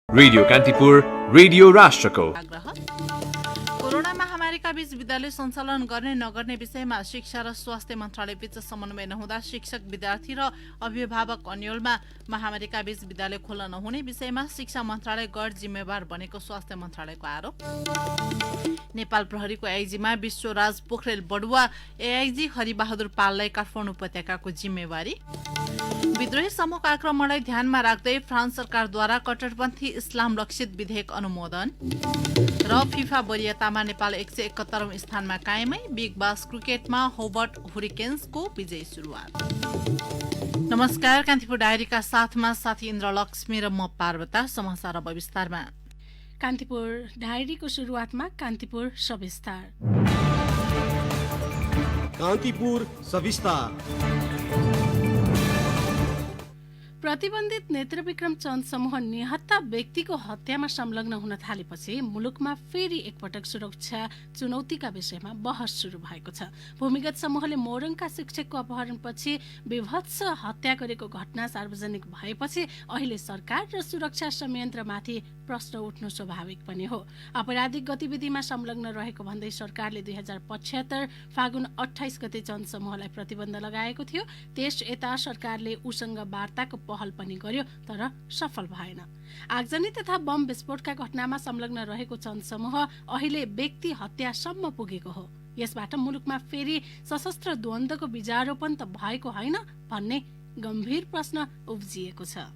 Radio Kantipur radio राष्ट्रको corona महामारीका बीच विद्यालय सञ्चालन गर्ने नगर्ने विषयमा शिक्षा र स्वास्थ्य मन्त्रालय बीच समन्वय नहुँदा शिक्षक विद्यार्थी र अभिभावक अन्यलमा महामारीका बीच विद्यालय खोल्न नहुने विषयमा शिक्षा मन्त्रालय गैर जिम्मेवार बनेको स्वास्थ्य मन्त्रालयको आरोप। नेपाल प्रहरीको एआइजीमा विश्वराज पोखरेल बडुवा एआइजी हरिबहादुर पाललाई काठमाडौँ उपत्यकाको जिम्मेवारी। विद्रोही समूहको आक्रमणलाई ध्यानमा राख्दै फ्रान्स सरकारद्वारा कट्टरपन्थी इस्लाम लक्षित विधेयक अनुमोदन र फिफा वरियतामा नेपाल 171औं स्थानमा कायमै। बिग बास क्रिकेटमा होबर्ट हुरिकेन्सको विजयी सुरुवात। नमस्कार, कान्तिपुर डायरीका साथमा साथी इन्द्रलक्ष्मी र म पार्वता। समाचार अब विस्तारमा। कान्तिपुर डायरीको सुरुवातमा कान्तिपुर सविस्तार। कान्तिपुर सविस्तार। प्रतिबन्धित नेत्रविक्रम चन्द समूह निहत्था व्यक्तिको हत्यामा संलग्न हुन थालेपछि मुलुकमा फेरि एकपटक सुरक्षा चुनौतीका विषयमा बहस शुरू भएको छ। भूमिगत समूहले मोरङका शिक्षकको अपहरणपछि विभत्स हत्या गरेको घटना सार्वजनिक भएपछि अहिले सरकार र सुरक्षा संयन्त्रमाथि प्रश्न उठ्नु स्वाभाविक पनि हो। आपराधिक गतिविधिमा संलग्न रहेको भन्दै सरकारले 2075 फागुन 28 गते चन्द समूहलाई प्रतिबन्ध लगाएको थियो। त्यस यता सरकारले उसँग वार्ताको पहल पनि गर्यो, तर सफल भएन। आगजनी तथा बम विस्फोटका घटनामा संलग्न रहेको चन्द समूह अहिले व्यक्ति हत्यासम्म पुगेको हो। यसबाट मुलुकमा फेरि सशस्त्र द्वन्द्वको बीजारोपण त भएको होइन भन्ने गम्भीर प्रश्न उब्जिएको छ।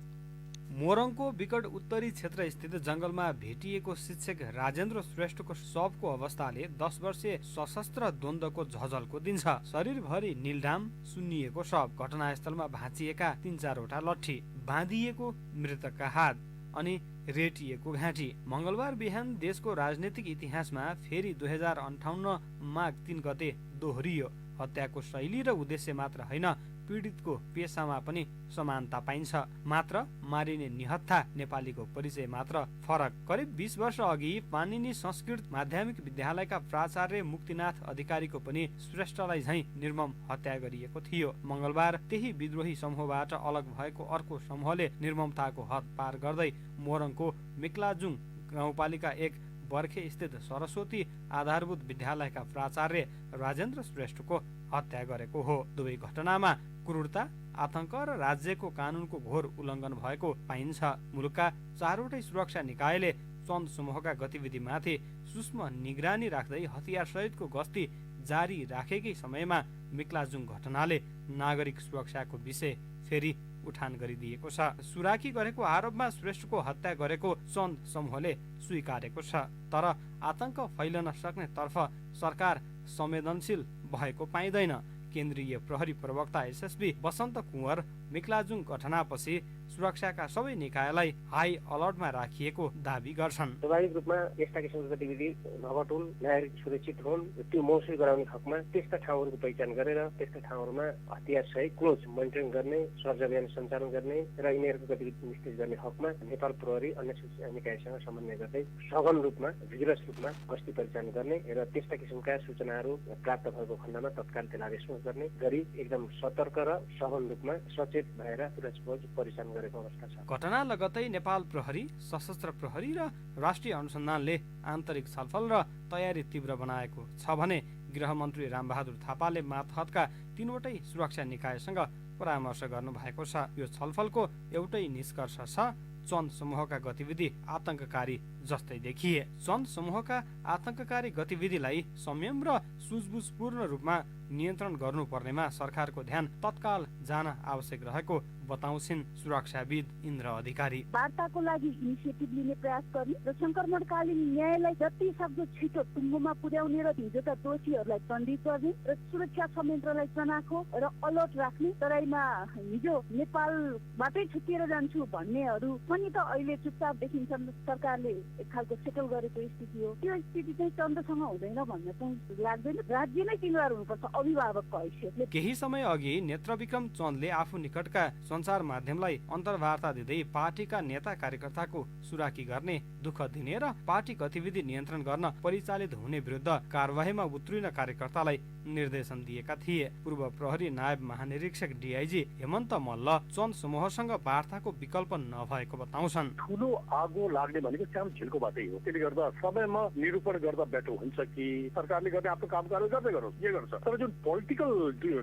मोरङको विकट उत्तरी क्षेत्र स्थित जंगलमा भेटिएको शिक्षक राजेन्द्र श्रेष्ठको शवको अवस्थाले 10 वर्षीय सशस्त्र द्वन्द्वको झझल्को दिन्छ। शरीरभरि नीलडाम सुन्निएको शव, घटनास्थलमा भाँचिएका 3-4 लट्ठी, बाँधिएको मृतकका हात अनि रेटिएको घाँटी। मंगलबार बिहान देशको राजनीतिक इतिहासमा फेरि 2058 माघ 3 गते दोहोरियो। हत्याको शैली र उद्देश्य मात्र होइन, पीडितको पेशामा पनि समानता पाइन्छ। मात्र मारिने निहत्था नेपालीको परिचय मात्र फरक। करिब 20 वर्ष अघि पाणिनि संस्कृत माध्यमिक विद्यालयका प्राचार्य मुक्तिनाथ अधिकारीको पनि श्रेष्ठलाई झैं निर्मम हत्या गरिएको थियो। मंगलबार त्यही विद्रोही समूहबाट अलग भएको अर्को समूहले निर्ममताको हद पार गर्दै मोरङको मिक्लाजुङ गाउँपालिका 1 बर्खे स्थित सरस्वती आधारभूत विद्यालयका प्राचार्य राजेन्द्र श्रेष्ठको हत्या गरेको हो। दुवै घटनामा क्रूरता, आतंक र राज्यको कानूनको घोर उल्लङ्घन भएको पाइन्छ। मुलुकका 4वटै सुरक्षा निकायले चन्द समूहका गतिविधिमाथि सूक्ष्म निगरानी राख्दै हतियार सहितको गस्ती जारी राखेकै समयमा मिक्लाजुङ घटनाले नागरिक सुरक्षाको विषय फेरि उठान गरिदिएको छ। सुराकी गरेको आरोपमा श्रेष्ठको हत्या गरेको चन्द समूहले स्वीकारेको छ, तर आतंक फैलन सक्ने तर्फ सरकार संवेदनशील भएको पाइँदैन। केन्द्रीय प्रहरी प्रवक्ता एसएसबी बसन्त कुँवर मिक्लाजुङ घटनापछि सुरक्षाका सबै निकायलाई हाई अलर्टमा राखिएको दावी गर्छन्। स्वाभाविक रूपमा यस्ता किसिमको गतिविधि नघटुन्, नागरिक सुरक्षित हुन्, त्यो मौसुमी गराउने हकमा त्यस्ता ठाउँहरूको पहिचान गरेर त्यस्ता ठाउँहरूमा हतियार सहित क्लोज मोनिटरिङ गर्ने, सर्च अभियान सञ्चालन गर्ने र यिनीहरूको गतिविधि निश्चित गर्ने हकमा नेपाल प्रहरी अन्य सुरक्षा निकायसँग समन्वय गर्दै सघन रूपमा भिजिलन्स रूपमा गस्ती परिचालन गर्ने र त्यस्ता किसिमका सूचनाहरू प्राप्त भएको खण्डमा तत्काल त्यसलाई रेस्पोन्स गर्ने गरी एकदम सतर्क र सघन रूपमा सचेत भएर सुरक्षा परिचालन गरेको अवस्था छ। घटना लगत्तै नेपाल प्रहरी, सशस्त्र प्रहरी र राष्ट्रिय अनुसन्धानले आन्तरिक छलफल र तयारी तीव्र बनाएको छ भने गृहमन्त्री रामबहादुर थापाले मातहतका 3वटै सुरक्षा निकायसँग परामर्श गर्नु भएको छ। यो छलफलको एउटै निष्कर्ष छ, चन्द समूहका गतिविधि आतंककारी जस्तै देखिए। चन्द समूहका आतंककारी गतिविधिलाई संयम र सुझबुझपूर्ण रूपमा नियन्त्रण गर्नुपर्नेमा सरकारको ध्यान तत्काल जान आवश्यक रहेको बताउँछिन् सुरक्षाविद इन्द्र अधिकारी। वार्ताको लागि इनिसिएटिभ लिने प्रयास गर्ने र संक्रमणकालीन न्यायलाई जति सक्दो छिटो टुङ्गोमा पुर्याउने र हिजोका दोषीहरूलाई दण्डित गर्ने र सुरक्षा संयन्त्रलाई चनाखो र अलर्ट राख्ने। तराईमा हिजो नेपालबाटै छुटिएर जान्छु भन्नेहरू पनि त अहिले चुपचाप देखिन्छन्। सरकारले एक खालको सेटल गरेको स्थिति हो। त्यो स्थिति चाहिँ चन्दसँग हुँदैन भन्न चाहिँ लाग्दैन। राज्य नै जिम्मेवार हुनुपर्छ। अभिभावकको हैसियतले। केही समय अघि नेत्रविक्रम चन्दले आफू निकटका सञ्चार माध्यमलाई अन्तर्वार्ता दिँदै पार्टीका नेता कार्यकर्ताको सुराकी गर्ने, दुःख दिने र पार्टी गतिविधि नियन्त्रण गर्न परिचालित हुने विरुद्ध कारबाहीमा उत्रिन कार्यकर्तालाई निर्देशन दिएका थिए। पूर्व प्रहरी नायब महानिरीक्षक डीआईजी हेमन्त मल्ल चन्द समूहसँग वार्ताको विकल्प नभएको बताउँछन्। ठुलो आगो लाग्ने भनेको सानो झिल्को बाटै हो। त्यसले गर्दा समयमा निरूपण गर्दा बेटर हुन्छ कि सरकारले गर्ने आफ्नो काम कारवाही गर्दै गरोस्, जे गर्छ। तर जुन पोलिटिकल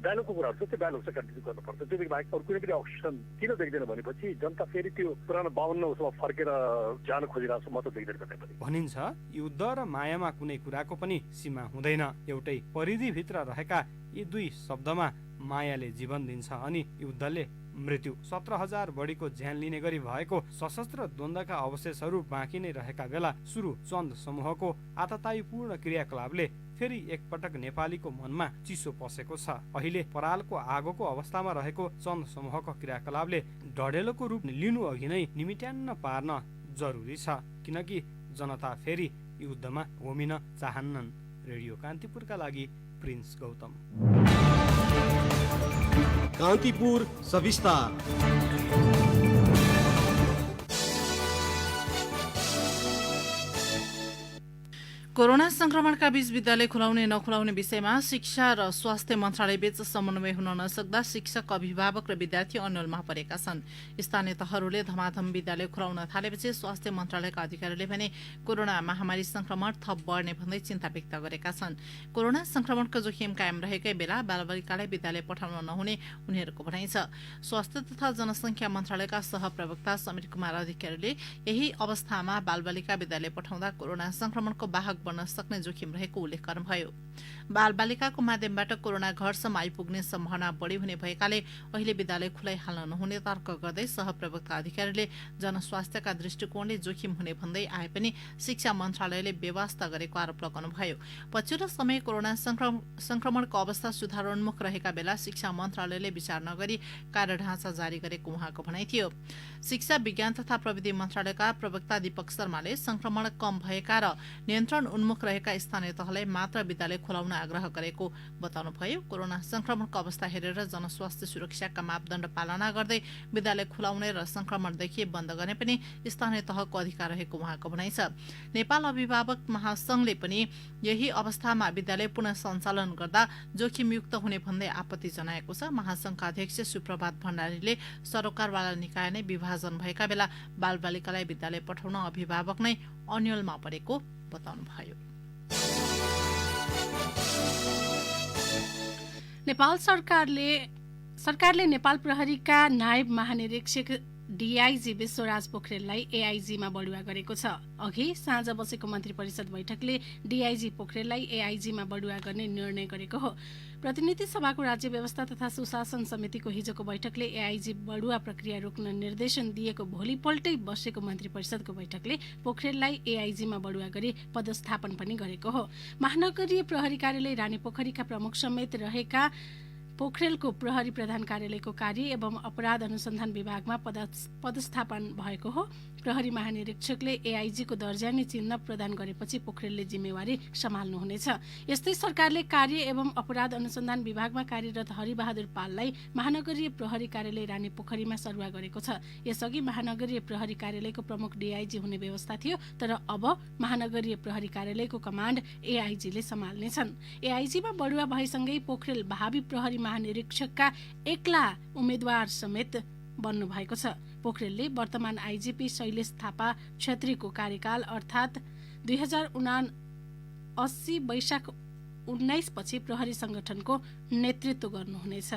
डायलगको कुरा हुन्छ त्यो डायलग चाहिँ कन्टिन्यू गर्नुपर्छ। त्यो बाहेक अरू कुनै पनि अप्सन किन देख्दैन भनेपछि जनता फेरि त्यो पुरानो 52 उसमा फर्केर जान खोजिरहेको छ। म त देख्दैन कतै पनि। भनिन्छ युद्ध र मायामा कुनै कुराको पनि सीमा हुँदैन। एउटै परिधिभित्र रहेका यी दुई शब्दमा मायाले जीवन दिन्छ अनि युद्धले मृत्यु। 17,000 बढीको ज्यान लिने गरी भएको सशस्त्र द्वन्द्वका अवशेषहरू बाँकी नै रहेका बेला सुरु चन्द समूहको आततायीपूर्ण क्रियाकलापले फेरि एकपटक नेपालीको मनमा चिसो पसेको छ। अहिले परालको आगोको अवस्थामा रहेको चन्द समूहको क्रियाकलापले डढेलोको रूप लिनु अघि नै निमिट्यान्न पार्न जरुरी छ, किनकि जनता फेरि युद्धमा होमिन चाहन्नन्। रेडियो कान्तिपुरका लागि प्रिन्स गौतम। कान्तिपुर सविस्तार। कोरोना संक्रमणका बीच विद्यालय खुलाउने नखुलाउने विषयमा शिक्षा र स्वास्थ्य मन्त्रालय बीच समन्वय हुन नसक्दा शिक्षक, अभिभावक र विद्यार्थी अन्यलमा परेका छन्। स्थानीय तहहरूले धमाधम विद्यालय खुलाउन थालेपछि स्वास्थ्य मन्त्रालयका अधिकारीले भने कोरोना महामारी संक्रमण थप बढ्ने भन्दै चिन्ता व्यक्त गरेका छन्। कोरोना संक्रमणको जोखिम कायम रहेकै बेला बालबालिकालाई विद्यालय पठाउन नहुने उनीहरूको भनाइ छ। स्वास्थ्य तथा जनसंख्या मन्त्रालयका सहप्रवक्ता समीर कुमार अधिकारीले यही अवस्थामा बालबालिका विद्यालय पठाउँदा कोरोना संक्रमणको वाहक बन्न सक्ने जोखिम रहेको उल्लेख गर्नुभयो। बालबालिकाको माध्यमबाट कोरोना घरसम्म आइपुग्ने सम्भावना बढी हुने भएकाले अहिले विद्यालय खुलाइहाल्न नहुने तर्क गर्दै सहप्रवक्ता अधिकारीले जनस्वास्थ्यका दृष्टिकोणले जोखिम हुने भन्दै आए पनि शिक्षा मन्त्रालयले व्यवस्था गरेको आरोप लगाउनुभयो। पछिल्लो समय कोरोना संक्रमणको अवस्था सुधारोन्मुख रहेका बेला शिक्षा मन्त्रालयले विचार नगरी कार्यढाँचा जारी गरेको उहाँको भनाइ थियो। शिक्षा विज्ञान तथा प्रविधि मन्त्रालयका प्रवक्ता दीपक शर्माले संक्रमण कम भएका र नियन्त्रण उन्मुख रहेका स्थानीय तहलाई मात्र विद्यालय खुलाउन आग्रह गरेको बताउनुभयो। कोरोना संक्रमणको अवस्था हेरेर जनस्वास्थ्य सुरक्षाका मापदण्ड पालना गर्दै विद्यालय खुलाउने र संक्रमण देखिए बन्द गर्ने पनि स्थानीय तहको अधिकार रहेको उहाँको भनाइ छ। नेपाल अभिभावक महासंघले पनि यही अवस्थामा विद्यालय पुनः सञ्चालन गर्दा जोखिमयुक्त हुने भन्दै आपत्ति जनाएको छ। महासंघका अध्यक्ष सुप्रभात भण्डारीले सरोकारवाला निकाय नै विभाजन भएका बेला बालबालिकालाई विद्यालय पठाउन अभिभावक नै अन्यलमा परेको बताउनुभयो। नेपाल सरकारले नेपाल प्रहरीका नायब महानिरीक्षक डीआईजी विश्वराज पोखरेललाई एआईजीमा बढुवा गरेको छ। अघि साँझ बसेको मन्त्री परिषद बैठकले डीआईजी पोखरेललाई एआईजीमा बढुवा गर्ने निर्णय गरेको हो। प्रतिनिधि सभाको राज्य व्यवस्था तथा सुशासन समितिको हिजोको बैठकले एआईजी बढुवा प्रक्रिया रोक्न निर्देशन दिएको भोलिपल्टै बसेको मन्त्री परिषदको बैठकले पोखरेललाई एआईजीमा बढुवा गरी पदस्थापन पनि गरेको हो। महानगरीय प्रहरी कार्यालय रानीपोखरीका प्रमुख समेत रहेका पोखरेलको प्रहरी प्रधान कार्यालयको कार्य एवं अपराध अनुसन्धान विभागमा पदस्थापन भएको हो। प्रहरी महानिरीक्षकले एआईजीको दर्जा नै चिन्ह प्रदान गरेपछि पोखरेलले जिम्मेवारी सम्हाल्नुहुनेछ। यस्तै सरकारले कार्य एवं अपराध अनुसन्धान विभागमा कार्यरत हरिबहादुर पाललाई महानगरीय प्रहरी कार्यालय रानीपोखरीमा सरुवा गरेको छ। यसअघि महानगरीय प्रहरी कार्यालयको प्रमुख डीआईजी हुने व्यवस्था थियो, तर अब महानगरीय प्रहरी कार्यालयको कमाण्ड एआईजीले सम्हाल्नेछन्। एआईजीमा बढुवा भएसँगै पोखरेल भावी प्रहरी महानिरीक्षकका एक्ला उम्मेद्वार समेत बन्नु भएको छ। पोखरेलले वर्तमान आईजीपी शैलेश थापा क्षेत्रीको कार्यकाल अर्थात् 2079 वैशाख 19 पछि प्रहरी संगठनको नेतृत्व गर्नुहुनेछ।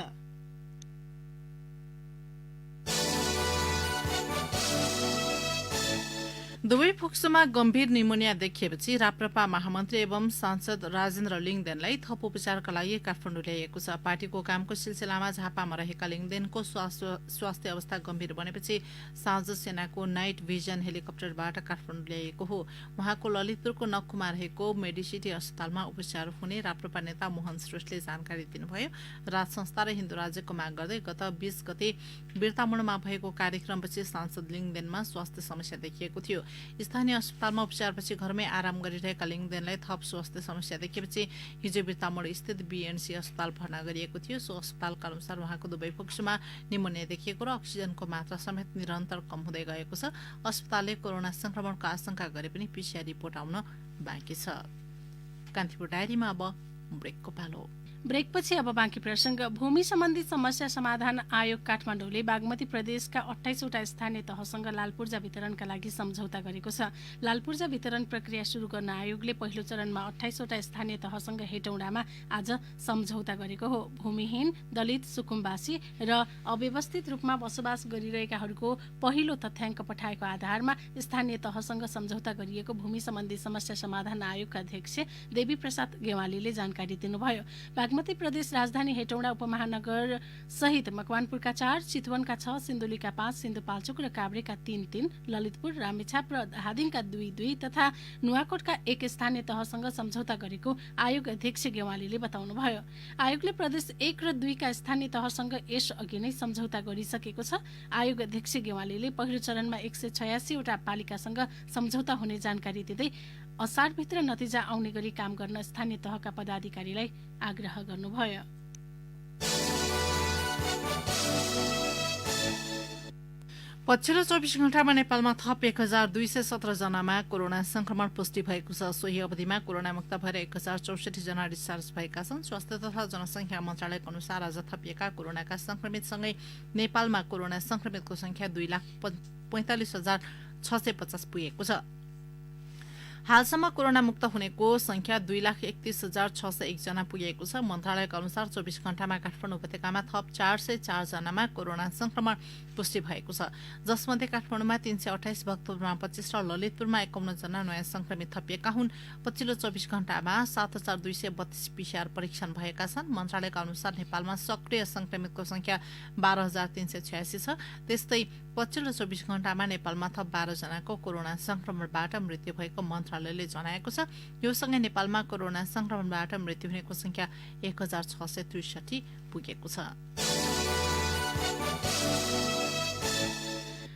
दुवै फोक्सोमा गम्भीर निमोनिया देखिएपछि राप्रपा महामन्त्री एवं सांसद राजेन्द्र लिङदेनलाई थप उपचारका लागि काठमाडौँ ल्याइएको छ। पार्टीको कामको सिलसिलामा झापामा रहेका लिङदेनको स्वास्थ्य अवस्था गम्भीर बनेपछि साँझ सेनाको नाइट भिजन हेलिकप्टरबाट काठमाडौँ ल्याइएको हो। उहाँको ललितपुरको नखुमा रहेको मेडिसिटी अस्पतालमा उपचार हुने राप्रपा नेता मोहन श्रेष्ठले जानकारी दिनुभयो। राज संस्था र हिन्दू राज्यको माग गर्दै गत 20 गते बिर्तामुडमा भएको कार्यक्रमपछि सांसद लिङदेनमा स्वास्थ्य समस्या देखिएको थियो। स्थानीय अस्पतालमा उपचारपछि घरमै आराम गरिरहेका लिङदेनलाई थप स्वास्थ्य समस्या देखेपछि हिजो बिर्तामोड स्थित बीएनसी अस्पताल भर्ना गरिएको थियो। सो अस्पतालका अनुसार उहाँको दुवै फोक्सोमा निमोनिया देखिएको र अक्सिजनको मात्रा समेत निरन्तर कम हुँदै गएको छ। अस्पतालले कोरोना संक्रमणको आशंका गरे पनि पीसीआर रिपोर्ट आउन बाँकी छ। कान्तिपुर डायरीमा अब ब्रेकको पालो। ब्रेकपछि अब बाँकी प्रसंग। भूमि सम्बन्धी समस्या समाधान आयोग काठमाडौँले बागमती प्रदेशका 28 वटा स्थानीय तहसँग लालपूर्जा वितरणका लागि सम्झौता गरेको छ। लालपूर्जा वितरण प्रक्रिया शुरू गर्न आयोगले पहिलो चरणमा 28 वटा स्थानीय तहसँग हेटौडामा आज सम्झौता गरेको हो। भूमिहीन, दलित, सुकुम्बासी र अव्यवस्थित रूपमा बसोबास गरिरहेकाहरूको पहिलो तथ्याङ्क पठाएको आधारमा स्थानीय तहसँग सम्झौता गरिएको भूमि सम्बन्धी समस्या समाधान आयोगका अध्यक्ष देवी प्रसाद गेवालीले जानकारी दिनुभयो। बागमती प्रदेश राजधानी हेटौडा उपमहानगर सहित मकवानपुरका 4, चितवनका 6, सिन्धुलीका 5, सिन्धुपाल्चोक र काभ्रेका 3-3, ललितपुर, रामेछाप र धादिङका 2-2 तथा नुवाकोटका 1 स्थानीय तहसँग सम्झौता गरेको आयोग अध्यक्ष गेवालीले बताउनुभयो। आयोगले प्रदेश 1 र 2 का स्थानीय तहसँग यस अघि नै सम्झौता गरिसकेको छ। आयोग अध्यक्ष गेवालीले पहिलो चरणमा 186 वटा पालिकासँग सम्झौता हुने जानकारी दिँदै असारभित्र नतिजा आउने गरी काम गर्न स्थानीय तहका पदाधिकारीलाई आग्रह गर्नुभयो। पछिल्लो 24 घण्टामा नेपालमा थप 1217 जनामा कोरोना संक्रमण पुष्टि भएको छ। सोही अवधिमा कोरोना मुक्त भएर 1064 जना डिस्चार्ज भएका छन्। स्वास्थ्य तथा जनसंख्या मन्त्रालयको अनुसार आज थपिएका कोरोनाका संक्रमितसँगै नेपालमा कोरोना संक्रमितको संख्या 2,45,650 पुगेको छ। हालसम्म कोरोना मुक्त हुनेको संख्या 2,31,601 जना पुगेको छ। मन्त्रालयका अनुसार 24 घण्टामा काठमाडौँ उपत्यकामा थप 404 जनामा कोरोना संक्रमण पुष्टि भएको छ, जसमध्ये काठमाडौँमा 328, भक्तपुरमा 25 र ललितपुरमा 51 जना नयाँ संक्रमित थपिएका हुन्। पछिल्लो 24 घण्टामा 7,232 पीसीआर परीक्षण भएका छन्। मन्त्रालयका अनुसार नेपालमा सक्रिय संक्रमितको संख्या 12,386 छ। त्यस्तै पछिल्लो 24 घण्टामा नेपालमा थप 12 जनाको कोरोना संक्रमणबाट मृत्यु भएको मन्त्रालयले जनाएको छ। यो सँगै नेपालमा कोरोना संक्रमणबाट मृत्यु हुनेको संख्या 1,663 पुगेको छ।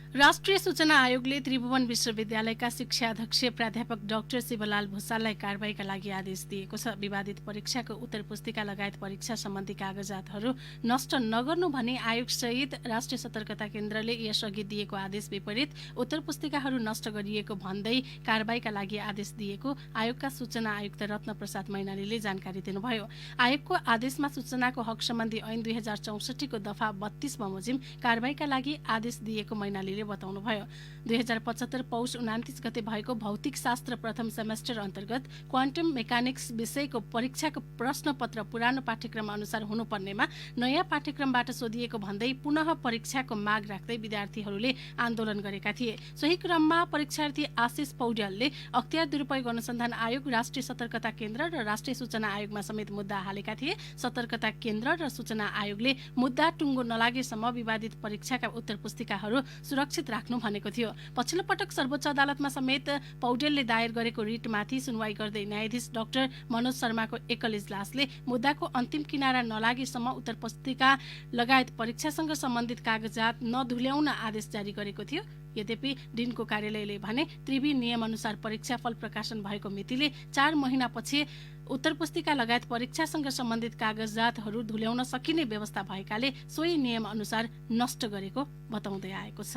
राष्ट्रिय सूचना आयोगले त्रिभुवन विश्वविद्यालयका शिक्षाध्यक्ष प्राध्यापक डाक्टर शिवलाल भुसाललाई कारबाहीका लागि आदेश दिएको छ। विवादित परीक्षाको उत्तर पुस्तिका लगायत परीक्षा सम्बन्धी कागजातहरू नष्ट नगर्नु भनी आयोगसहित राष्ट्रिय सतर्कता केन्द्रले यसअघि दिएको आदेश विपरीत उत्तर पुस्तिकाहरू नष्ट गरिएको भन्दै कारबाहीका लागि आदेश दिएको आयोगका सूचना आयुक्त रत्न प्रसाद मैनालीले जानकारी दिनुभयो। आयोगको आदेशमा सूचनाको हक सम्बन्धी ऐन 2064 को दफा 32 बमोजिम कारबाहीका लागि आदेश दिएको मैनालीले बताउनुभयो। 2075 पौष 29 गते भएको भौतिक शास्त्र प्रथम सेमेस्टर अन्तर्गत क्वान्टम मेकानिक्स विषयको परीक्षाको प्रश्नपत्र पुरानो पाठ्यक्रम अनुसार हुनुपर्नेमा नयाँ पाठ्यक्रमबाट सोधिएको भन्दै पुनः परीक्षाको माग राख्दै विद्यार्थीहरूले आन्दोलन गरेका थिए। सोही क्रममा परीक्षार्थी आशिष पौड्यालले अख्तियार दुरुपयोग अनुसन्धान आयोग, राष्ट्रिय सतर्कता केन्द्र र राष्ट्रिय सूचना आयोगमा समेत मुद्दा हालेका थिए। सतर्कता केन्द्र र सूचना आयोगले मुद्दा टुङ्गो नलागेसम्म विवादित परीक्षाका उत्तर पुस्तिकाहरू सुरक्षित राख्नु भनेको थियो। पछिल्लो पटक सर्वोच्च अदालतमा समेत पौडेलले दायर गरेको रिटमाथि सुनवाई गर्दै न्यायाधीश डाक्टर मनोज शर्माको एकल इजलासले मुद्दाको अन्तिम किनारा नलागेसम्म उत्तर पुस्तिका लगायत परीक्षासँग सम्बन्धित कागजात नधुल्याउन आदेश जारी गरेको थियो। यद्यपि डिनको कार्यालयले भने त्रिवी नियम अनुसार परीक्षाफल प्रकाशन भएको मितिले 4 महिनापछि उत्तर पुस्तिका लगायत परीक्षासँग सम्बन्धित कागजातहरू धुल्याउन सकिने व्यवस्था भएकाले सोही नियम अनुसार नष्ट गरेको बताउँदै आएको छ।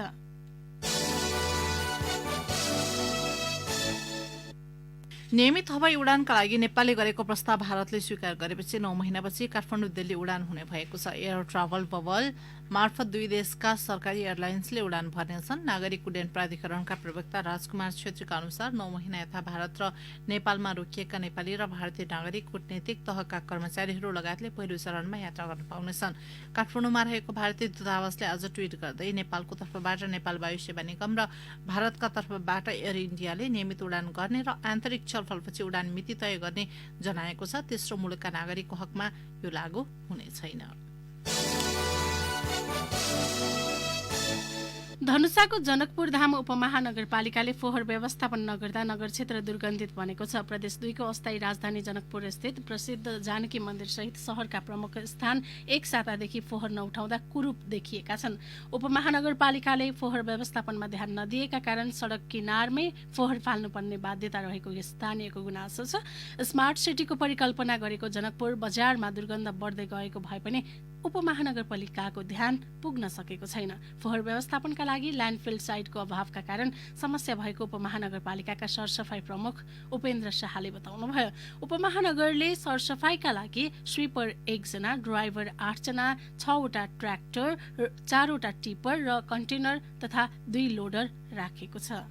नियमित हवाई उडानका लागि नेपालले गरेको प्रस्ताव भारतले स्वीकार गरेपछि 9 महिनापछि काठमाडौँ दिल्ली उडान हुने भएको छ। एयर ट्राभल बबल मार्फत दुई देशका सरकारी एयरलाइन्सले उडान भर्नेछन्। नागरिक उड्डयन प्राधिकरणका प्रवक्ता राजकुमार छेत्रीका अनुसार 9 महिना यता भारत र नेपालमा रोकिएका नेपाली र भारतीय नागरिक कूटनीतिक तहका कर्मचारीहरू लगायतले पहिलो चरणमा यात्रा गर्न पाउनेछन्। काठमाडौँमा रहेको भारतीय दूतावासले आज ट्वीट गर्दै नेपालको तर्फबाट नेपाल वायु सेवा निगम र भारतका तर्फबाट एयर इन्डियाले नियमित उडान गर्ने र आन्तरिक छलफलपछि उडान मिति तय गर्ने जनाएको छ। तेस्रो मुलुकका नागरिकको हकमा यो लागू हुने छैन। धनुषाको जनकपुर धाम उपमहानगरपालिकाले फोहोर व्यवस्थापन नगर्दा नगर क्षेत्र दुर्गन्धित बनेको छ। प्रदेश 2 को अस्थायी राजधानी जनकपुर स्थित प्रसिद्ध जानकी मन्दिर सहित शहरका प्रमुख स्थान एक सातादेखि फोहोर नउठाउँदा कुरूप देखिएका छन्। उपमहानगरपालिकाले फोहोर व्यवस्थापनमा ध्यान नदिएका कारण सड़क किनारमै फोहोर फाल्नुपर्ने बाध्यता रहेको स्थानीयको गुनासो छ। स्मार्ट सिटीको परिकल्पना गरेको जनकपुर बजारमा दुर्गन्ध बढ्दै गएको भए पनि उपमहानगरपालिकाको ध्यान पुग्न सकेको छैन। फोहोर व्यवस्थापनका लागि ल्यान्डफिल साइटको अभावका कारण समस्या भएको उपमहानगरपालिकाका सरसफाई प्रमुख उपेन्द्र शाहले बताउनुभयो। उपमहानगरले सरसफाईका लागि स्विपर 1 जना, ड्राइभर 8 जना, 6 वटा ट्र्याक्टर, 4 वटा टिपर र कन्टेनर तथा 2 लोडर राखेको छ।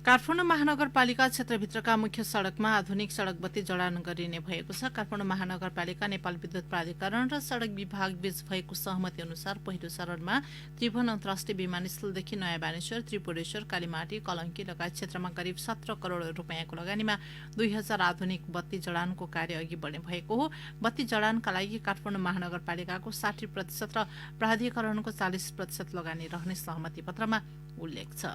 काठमाडौँ महानगरपालिका क्षेत्रभित्रका मुख्य सड़कमा आधुनिक सड़क बत्ती जडान गरिने भएको छ। काठमाडौँ महानगरपालिका, नेपाल विद्युत प्राधिकरण र सड़क विभाग बीच भएको सहमति अनुसार पहिलो चरणमा त्रिभुवन अन्तर्राष्ट्रिय विमानस्थलदेखि नयाँ बानेश्वर, त्रिपुरेश्वर, कालीमाटी, कलङ्की लगायत क्षेत्रमा करिब 17 करोड़ रुपियाँको लगानीमा 2000 आधुनिक बत्ती जडानको कार्य अघि बढ्ने भएको हो। बत्ती जडानका लागि काठमाडौँ महानगरपालिकाको 60% र प्राधिकरणको 40% लगानी रहने सहमति पत्रमा उल्लेख छ।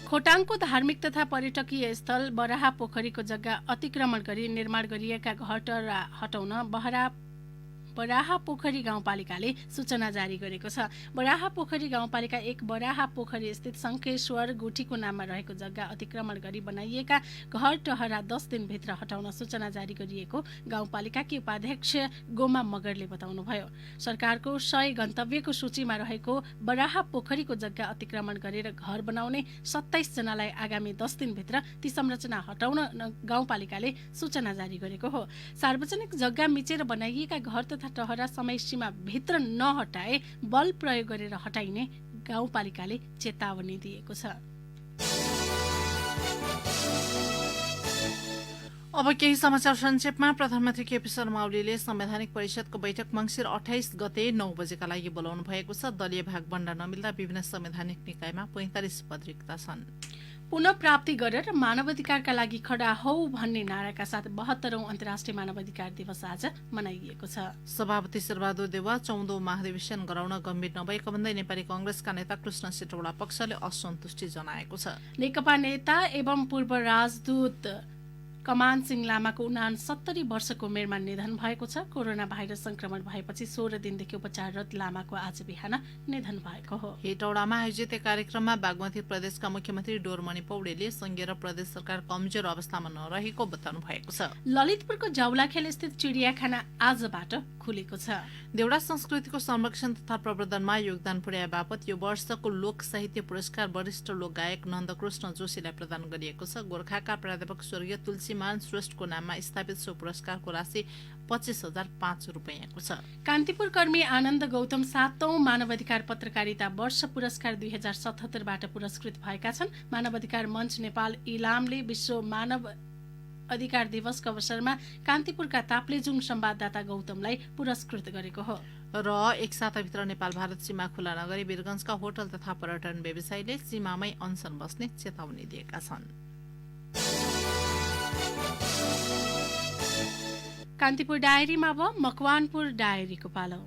खोटाङको धार्मिक तथा पर्यटकीय स्थल बराहा पोखरीको जग्गा अतिक्रमण गरी निर्माण गरिएका घर हटाउन बराहा पोखरी गाउँपालिकाले सूचना जारी गरेको छ। बराहा पोखरी गाउँपालिका 1 बराहा पोखरी स्थित शंखेश्वर गुठीको नाममा रहेको जग्गा अतिक्रमण गरी बनाइएका घर टहरा 10 दिनभित्र हटाउन सूचना जारी गरिएको गाउँपालिकाकी उपाध्यक्ष गोमा मगरले बताउनुभयो। सरकारको 100 गन्तव्यको सूचीमा रहेको बराहा पोखरीको जग्गा अतिक्रमण गरेर घर बनाउने 27 जनालाई आगामी 10 दिनभित्र ती संरचना हटाउन गाउँपालिकाले सूचना जारी गरेको हो। सार्वजनिक जग्गा मिचेर बनाइएका घर तथा टहरा समय सीमा भित्र नहटाए बल प्रयोग गरेर हटाइने गाउँपालिकाले चेतावनी दिएको छ। अब केही समाचार संक्षेपमा। प्रधानमन्त्री केपी शर्मा ओलीले संवैधानिक परिषदको बैठक मंसिर 28 गते 9 बजेका लागि बोलाउनु भएको छ। दलीय भागबण्डा नमिल्दा विभिन्न संवैधानिक निकायमा 45 पद रिक्त छन्। पुनः प्राप्ति गरेर मानवाधिकारका लागि खडा हौ भन्ने नाराका साथ 72औं अन्तर्राष्ट्रिय मानवाधिकार दिवस आज मनाइएको छ। सभापति शेरबहादुर देउवा 14औं महाधिवेशन गराउन गम्भीर नभएको भन्दै नेपाली कांग्रेसका नेता कृष्ण सिटौडा पक्षले असन्तुष्टि जनाएको छ। नेकपा नेता एवं पूर्व राजदूत कमान सिंह लामाको 69 वर्षको उमेरमा निधन भएको छ। कोरोना भाइरस संक्रमण भएपछि 16 दिनदेखि उपचाररत लामाको आज बिहान निधन भएको हो। हेटौडामा आयोजित कार्यक्रममा बागमती प्रदेशका मुख्यमन्त्री डोरमणि पौडेलले संघीय र प्रदेश सरकार कमजोर अवस्थामा नरहेको बताउनु भएको छ। ललितपुरको जाउलाखेल स्थित चिडियाखाना आजबाट खुलेको छ। देउडा संस्कृतिको संरक्षण तथा प्रवर्धनमा योगदान पुर्याए बापत यो वर्षको लोक साहित्य पुरस्कार वरिष्ठ लोकगायक नन्दकृष्ण जोशीलाई प्रदान गरिएको छ। गोर्खाका प्राध्यापक स्वर्गीय तुलसीमान श्रेष्ठको नाममा स्थापित सो पुरस्कारको राशि 25,005 रुपियाँको छ। कान्तिपुर कर्मी आनन्द गौतम 7औं मानवाधिकार पत्रकारिता वर्ष पुरस्कार 2077 बाट पुरस्कृत भएका छन्। मानवाधिकार मञ्च नेपाल इलामले विश्व मानव अधिकार दिवसको अवसरमा कान्तिपुरका ताप्लेजुङ संवाददाता गौतमलाई पुरस्कृत गरेको हो। र एक साताभित्र नेपाल भारत सीमा खुला नगरी वीरगञ्जका होटल तथा पर्यटन व्यवसायीले सीमामै अनसन बस्ने चेतावनी दिएका छन्। कान्तिपुर डायरीमा अब मकवानपुर डायरीको पालो।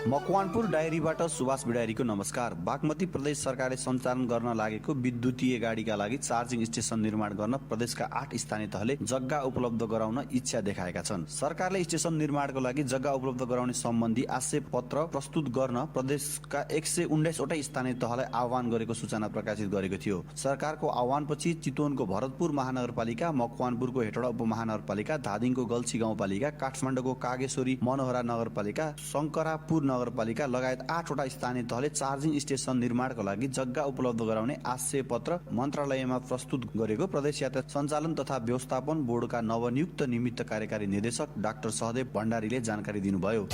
मकवानपुर डायरीबाट सुभाष बिडारीको नमस्कार। बागमती प्रदेश सरकारले सञ्चालन गर्न लागेको विद्युतीय गाडीका लागि चार्जिङ स्टेशन निर्माण गर्न प्रदेशका 8 स्थानीय तहले जग्गा उपलब्ध गराउन इच्छा देखाएका छन्। सरकारले स्टेशन निर्माणको लागि जग्गा उपलब्ध गराउने सम्बन्धी आशय पत्र प्रस्तुत गर्न प्रदेशका 119 वटा स्थानीय तहलाई आह्वान गरेको सूचना प्रकाशित गरेको थियो। सरकारको आह्वानपछि चितवनको भरतपुर महानगरपालिका, मकवानपुरको हेटौडा उपमहानगरपालिका, धादिङको गल्छी गाउँपालिका, काठमाडौँको कागेश्वरी मनोहरा नगरपालिका, शंकरापुर नगरपालिका लगायत 8 वटा स्थानीय तहले चार्जिङ स्टेशन निर्माणका लागि जग्गा उपलब्ध गराउने आशय पत्र मन्त्रालयमा प्रस्तुत गरेको प्रदेश यातायात सञ्चालन तथा व्यवस्थापन बोर्डका नवनियुक्त निमित्त कार्यकारी निर्देशक डाक्टर सहदेव भण्डारीले जानकारी दिनुभयो।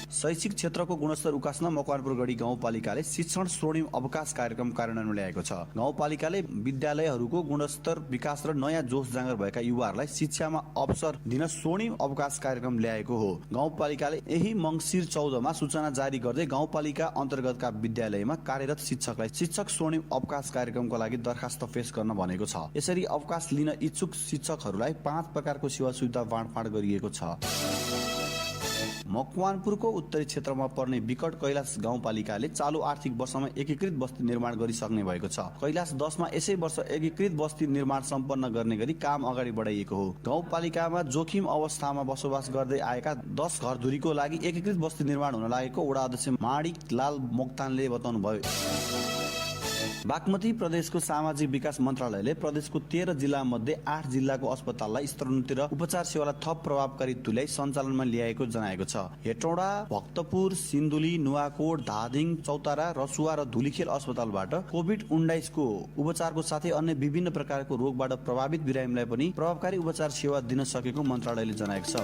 शैक्षिक क्षेत्रको गुणस्तर उकास्न मकवानपुर गढी गाउँपालिकाले शिक्षण स्वर्णिम अवकाश कार्यक्रम कार्यान्वयनमा ल्याएको छ। गाउँपालिकाले विद्यालयहरूको गुणस्तर विकास र नयाँ जोश जाँगर भएका युवाहरूलाई शिक्षामा अवसर दिन स्वर्णिम अवकाश कार्यक्रम ल्याएको हो। गाउँपालिकाले यही मङ्सिर 14 मा सूचना जारी गर्दै गाउँपालिका अन्तर्गतका विद्यालयमा कार्यरत शिक्षकलाई शिक्षक स्वर्णिम अवकाश कार्यक्रमको लागि दरखास्त पेश गर्न भनेको छ। यसरी अवकाश लिन इच्छुक शिक्षकहरूलाई 5 प्रकारको सेवा सुविधा बाँडफाँड गरिएको छ। मकवानपुरको उत्तरी क्षेत्रमा पर्ने विकट कैलाश गाउँपालिकाले चालु आर्थिक वर्षमा एकीकृत बस्ती निर्माण गरिसक्ने भएको छ। कैलाश 10 मा यसै वर्ष एकीकृत बस्ती निर्माण सम्पन्न गर्ने गरी काम अगाडि बढाइएको हो। गाउँपालिकामा जोखिम अवस्थामा बसोबास गर्दै आएका 10 घरधुरीको लागि एकीकृत बस्ती निर्माण हुन लागेको वडा अध्यक्ष माणिक लाल मोक्तानले बताउनु भयो। बागमती प्रदेशको सामाजिक विकास मन्त्रालयले प्रदेशको 13 जिल्ला मध्ये 8 जिल्लाको अस्पताललाई स्तरोन्नति र उपचार सेवालाई थप प्रभावकारी तुल्याई सञ्चालनमा ल्याएको जनाएको छ। हेटौडा, भक्तपुर, सिन्धुली, नुवाकोट, धादिङ, चौतारा, रसुवा र धुलीखेल अस्पतालबाट कोभिड-19 को उपचारको साथै अन्य विभिन्न प्रकारको रोगबाट प्रभावित बिरामीलाई पनि प्रभावकारी उपचार सेवा दिन सकेको मन्त्रालयले जनाएको छ।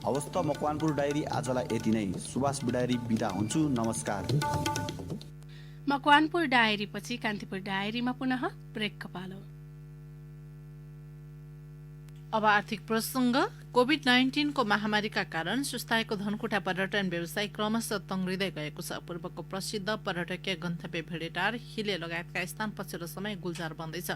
हवस् त मकवानपुर डायरी आजलाई यति नै। सुभाष बिडारी बिदा हुन्छु। नमस्कार। मकवानपुर डायरी पछि कान्तिपुर डायरीमा पुनः ब्रेकको पालो। अब आर्थिक प्रसंग। कोभिड-19 को महामारीका कारण सुस्ताएको धनकुटा पर्यटन व्यवसाय क्रमशः तङ्ग्रिँदै गएको छ। पूर्वको प्रसिद्ध पर्यटकीय गन्तव्य भेडेटार, हिले लगायतका स्थान पछिल्लो समय गुल्जार बन्दैछ।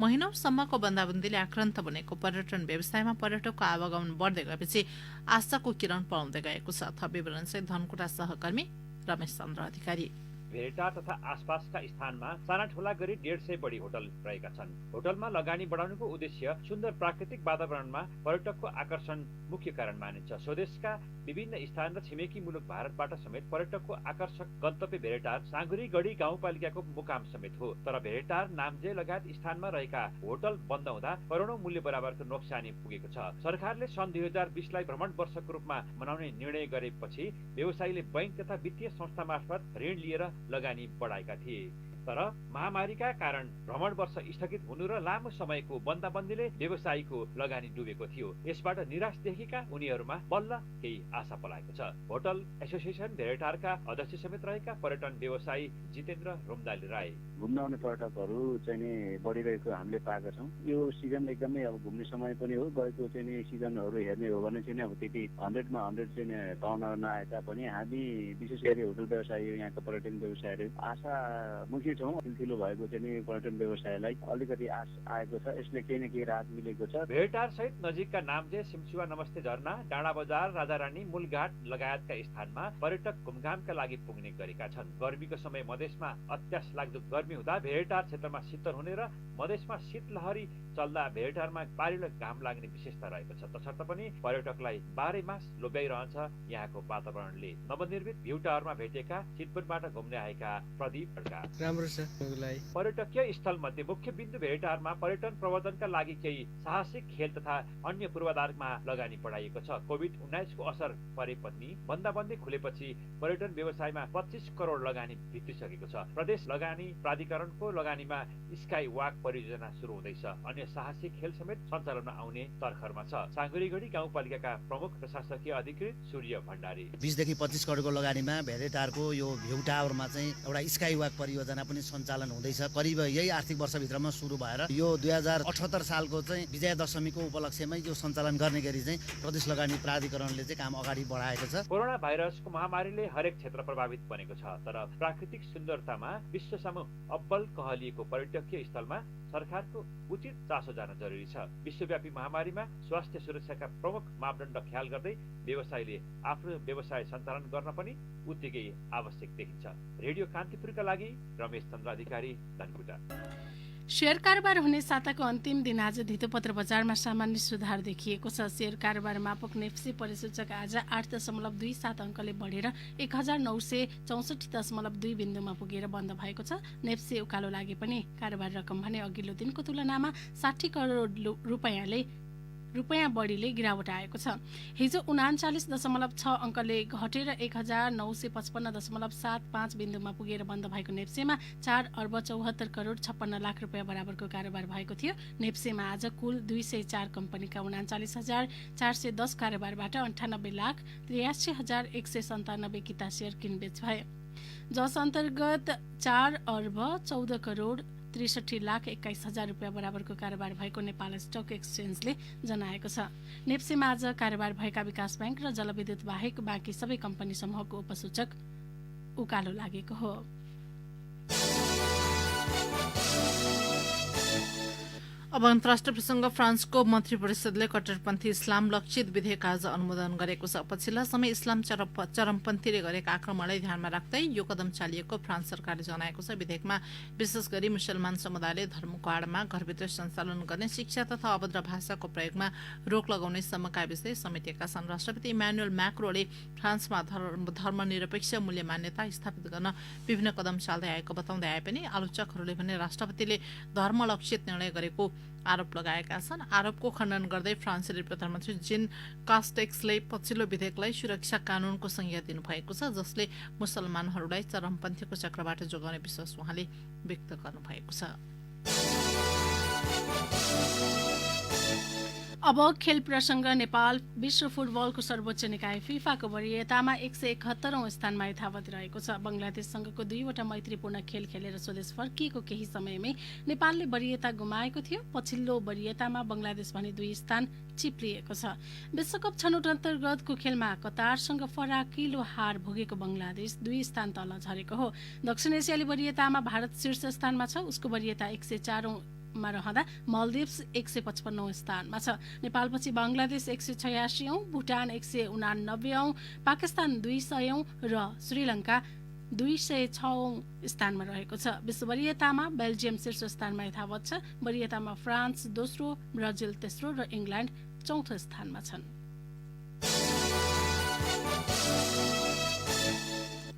महिनौसम्मको बन्दाबन्दीले आक्रान्त बनेको पर्यटन व्यवसायमा पर्यटकको आवागमन बढ्दै गएपछि आशाको किरण पलाउँदै गएको छ। थप विवरणसहित धनकुटा सहकर्मी रमेश चन्द्र अधिकारी। भेडेटार तथा आसपासका स्थानमा साना ठुला गरी 150 बढी होटल रहेका छन्। होटलमा लगानी बढाउनुको उद्देश्य सुन्दर प्राकृतिक वातावरणमा पर्यटकको आकर्षण मुख्य कारण मानिन्छ। स्वदेशका विभिन्न स्थान र छिमेकी मुलुक भारतबाट समेत पर्यटकको आकर्षक गन्तव्य भेडेटार साँगुरी गढी गाउँपालिकाको मुकाम समेत हो। तर भेडेटार, नाम्जे लगायत स्थानमा रहेका होटल बन्द हुँदा करोडौं मूल्य बराबरको नोक्सानी पुगेको छ। सरकारले सन् 2020 लाई भ्रमण वर्षको रूपमा मनाउने निर्णय गरेपछि व्यवसायीले बैंक तथा वित्तीय संस्था मार्फत ऋण लिएर लगानी बढाएका थिए। तर महामारीका कारण भ्रमण वर्ष स्थगित हुनु र लामो समयको बन्दाबन्दीले व्यवसायीको लगानी डुबेको थियो। यसबाट निराश देखेका उनीहरूमा बल्ल केही आशा पलाएको छ। होटल एसोसिएसन भेडेटारका अध्यक्ष समेत रहेका पर्यटन व्यवसायी जितेन्द्र रुम्दाली राई। घुम्न आउने पर्यटकहरू चाहिँ नि बढिरहेको हामीले पाएका छौँ। यो सिजन एकदमै अब घुम्ने समय पनि हो। गएको चाहिँ नि सिजनहरू हेर्ने हो भने चाहिँ अब त्यति 100 मा 100 चाहिँ पाउन नआए तापनि हामी विशेष गरी होटल व्यवसायी, यहाँको पर्यटन व्यवसायहरू आशामुखी छौँ। ठुल्ठुलो भएको चाहिँ नि पर्यटन व्यवसायलाई अलिकति आश आएको छ। यसले केही न केही राहत मिलेको छ। भेडेटार सहित नजिकका नाम्जे, सिमसुवा, नमस्ते झरना, डाँडा बजार, राजारानी, मूलघाट लगायतका स्थानमा पर्यटक घुमघामका लागि पुग्ने गरेका छन्। गर्मीको समय मधेसमा अत्यास लाग्दो गर्मी हुँदा भेडेटार क्षेत्रमा शीतल हुने र मधेसमा शीतलहरी चल्दा भेडेटारमा पारिलो घाम लाग्ने विशेषता रहेको छ। तसर्थ पनि पर्यटकलाई 12 मास लोभ्याइरहन्छ यहाँको वातावरणले। नवनिर्मित भ्यू टावरमा भेटेका चितवनबाट घुम्ने आएका प्रदीप खड्का। राम्रो छ। पर्यटकीय स्थल मध्ये मुख्य बिन्दु भेडेटारमा पर्यटन प्रवर्धनका लागि केही साहसिक खेल तथा अन्य पूर्वाधारमा लगानी बढाइएको छ। कोभिड-19 को असर परे पनि बन्दाबन्दी खुलेपछि पर्यटन व्यवसायमा 25 करोड लगानी भित्रिसकेको छ। प्रदेश लगानी प्राधिकरणको लगानीमा स्काई वाक परियोजना सुरु हुँदैछ। अन्य साहसिक खेल समेत सञ्चालनमा आउने तर्खरमा छ। साँगुरीगढी गाउँपालिकाका प्रमुख प्रशासकीय अधिकृत सूर्य भण्डारी। 20 देखि 25 करोडको लगानीमा भेडेटारको यो भ्यू टावरमा चाहिँ एउटा स्काई वाक परियोजना पनि सञ्चालन हुँदैछ। करिब यही आर्थिक वर्षभित्रमा सुरु भएर यो 2078 सालको चाहिँ विजया दशमीको उपलक्ष्यमै यो सञ्चालन गर्ने गरी चाहिँ प्रदेश लगानी प्राधिकरणले चाहिँ काम अगाडि बढाएको छ। कोरोना भाइरसको महामारीले हरेक क्षेत्र प्रभावित बनेको छ। तर प्राकृतिक सुन्दरतामा विश्वसम्म अब्बल कहलिएको पर्यटकीय स्थलमा सरकारको उचित चासो जान जरुरी छ। विश्वव्यापी महामारीमा स्वास्थ्य सुरक्षाका प्रमुख मापदण्ड ख्याल गर्दै व्यवसायीले आफ्नो व्यवसाय सञ्चालन गर्न पनि उत्तिकै आवश्यक देखिन्छ। रेडियो कान्तिपुरका लागि रमेश चन्द्र अधिकारी, धनकुटा। शेयर कारोबार हुने साताको अन्तिम दिन आज धितोपत्र बजारमा सामान्य सुधार देखिएको छ। शेयर कारोबार मापक नेप्से परिसूचक आज 8.27 अङ्कले बढेर 1964.2 बिन्दुमा पुगेर बन्द भएको छ। नेप्से उकालो लागे पनि कारोबार रकम भने अघिल्लो दिनको तुलनामा 60 करोड रुपैयाँले रुपैयाँ बढीले गिरावट आएको छ। हिजो 39.6 अङ्कले घटेर 1955.75 बिन्दुमा पुगेर बन्द भएको नेप्सेमा 4 अर्ब 74 करोड 56 लाख रुपियाँ बराबरको कारोबार भएको थियो। नेप्सेमा आज कुल 204 कम्पनीका 39,410 कारोबारबाट 98 लाख 83,197 किता सेयर किनबेच भए, जस अन्तर्गत 4 अर्ब 14 करोड 63 लाख 21,000 रुपियाँ बराबरको कारोबार भएको नेपाल स्टक एक्सचेन्जले जनाएको छ। नेप्सेमा आज कारोबार भएका विकास बैंक र जलविद्युत बाहेक बाँकी सबै कम्पनी समूहको उपसूचक उकालो लागेको हो। अब अन्तर्राष्ट्रिय प्रसंग फ्रान्सको मन्त्री परिषदले कट्टरपन्थी इस्लाम लक्षित विधेयक आज अनुमोदन गरेको छ। पछिल्ला समय इस्लाम चरमपन्थीले गरेका आक्रमणलाई ध्यानमा राख्दै यो कदम चालिएको फ्रान्स सरकारले जनाएको छ। विधेयकमा विशेष गरी मुसलमान समुदायले धर्मको आडमा घरभित्र सञ्चालन गर्ने शिक्षा तथा अभद्र भाषाको प्रयोगमा रोक लगाउने सम्मका विषय समेटिएका छन्। राष्ट्रपति इमानुएल म्याक्रोले फ्रान्समा धर्मनिरपेक्ष मूल्य मान्यता स्थापित गर्न विभिन्न कदम चाल्दै आएको बताउँदै आए पनि आलोचकहरूले भने राष्ट्रपतिले धर्मलक्षित निर्णय गरेको आरोप लगाएका छन्। आरोपको खण्डन गर्दै फ्रान्सेली प्रधानमन्त्री जिन कास्टेक्सले पछिल्लो विधेयकलाई सुरक्षा कानूनको संज्ञा दिनुभएको छ, जसले मुसलमानहरूलाई चरमपन्थीको चक्रबाट जोगाउने विश्वास उहाँले व्यक्त गर्नुभएको छ। अब खेल प्रसंग। नेपाल विश्व फुटबलको सर्वोच्च निकाय फिफाको वरियतामा 171औं स्थानमा यथावत रहेको छ। बंगलादेशसँगको 2वटा मैत्रीपूर्ण खेल खेलेर स्वदेश फर्किएको केही समयमै नेपालले वरियता गुमाएको थियो। पछिल्लो वरियतामा बंगलादेश भने 2 स्थान चिप्लिएको छ। विश्वकप छनौट अन्तर्गतको खेलमा कतारसँग फराकिलो हार भोगेको बंगलादेश 2 स्थान तल झरेको हो। दक्षिण एसियाली वरियतामा भारत शीर्ष स्थानमा छ। उसको वरियता 104औं मा रहँदा मालदिप्स 155औं स्थानमा छ। नेपालपछि बंगलादेश 186औं, भुटान 189औं, पाकिस्तान 200औं र श्रीलङ्का 206औं स्थानमा रहेको छ। विश्व वरियतामा बेल्जियम शीर्ष स्थानमा यथावत छ। वरियतामा फ्रान्स दोस्रो, ब्राजिल तेस्रो र इङ्ल्यान्ड चौथो स्थानमा छन्।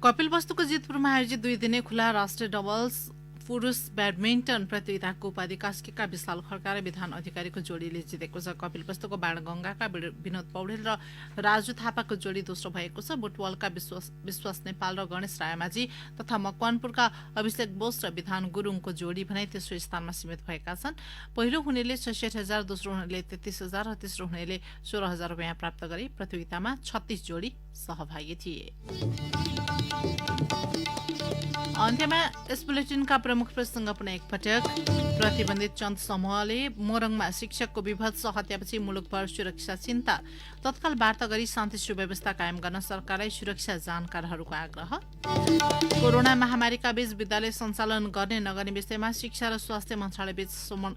कपिलवस्तुको जितपुरमा आयोजित 2 दिने खुला राष्ट्रिय डबल्स पुरुष ब्याडमिन्टन प्रतियोगिताको उपाधि कास्कीका विशाल खड्का र विधान अधिकारीको जोडीले जितेको छ। कपिलवस्तुको बाणगंगाका विनोद पौडेल र राजु थापाको जोडी दोस्रो भएको छ। बुटवलका विश्वास नेपाल र गणेश रायमाझी तथा मकवानपुरका अभिषेक बोस र विधान गुरुङको जोडी भने तेस्रो स्थानमा सीमित भएका छन्। पहिलो हुनेले 66,000, दोस्रो हुनेले 33,000 र तेस्रो हुनेले 16,000 रुपियाँ प्राप्त गरे। प्रतियोगितामा 36 जोडी सहभागी थिए। अन्त्यमा यस बुलेटिनका प्रमुख प्रसंग पुनः एकपटक। प्रतिबन्धित चन्द समूहले मोरङमा शिक्षकको विभत्स हत्यापछि मुलुकभर सुरक्षा चिन्ता। तत्काल वार्ता गरी शान्ति सुव्यवस्था कायम गर्न सरकारलाई सुरक्षा जानकारहरूको आग्रह। कोरोना महामारीका बीच विद्यालय सञ्चालन गर्ने नगर्ने विषयमा शिक्षा र स्वास्थ्य मन्त्रालय बीच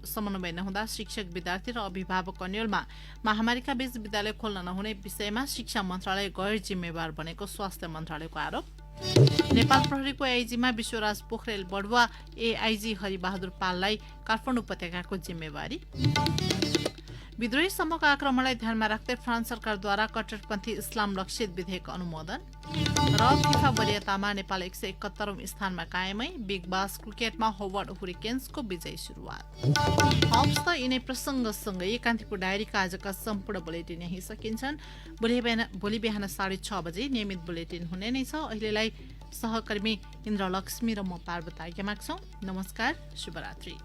समन्वय नहुँदा शिक्षक विद्यार्थी र अभिभावक अन्यलमा महामारीका बीच विद्यालय खोल्न नहुने विषयमा शिक्षा मन्त्रालय गैर जिम्मेवार बनेको स्वास्थ्य मन्त्रालयको आरोप। नेपाल प्रहरीको एआइजीमा विश्वराज पोखरेल बढुवा एआइजी हरिबहादुर पाललाई काठमाडौँ उपत्यकाको जिम्मेवारी। विद्रोही समूहको आक्रमणलाई ध्यानमा राख्दै फ्रान्स सरकारद्वारा कट्टरपन्थी इस्लाम लक्षित विधेयक अनुमोदन र फिफा वरियतामा नेपाल 171औं स्थानमा कायमै। बिग बास क्रिकेटमा होवर्ड हुरिकेन्सको विजयी सुरुवात। हवस् त यिनै प्रसङ्गसँगै कान्तिपुर डायरीका आजका सम्पूर्ण बुलेटिन यही सकिन्छन्। भोलि बिहान 6:30 बजे नियमित बुलेटिन हुने नै छ। अहिलेलाई सहकर्मी इन्द्रलक्ष्मी र म पार्वता आज्ञा माग्छौं। नमस्कार, शुभरात्रि।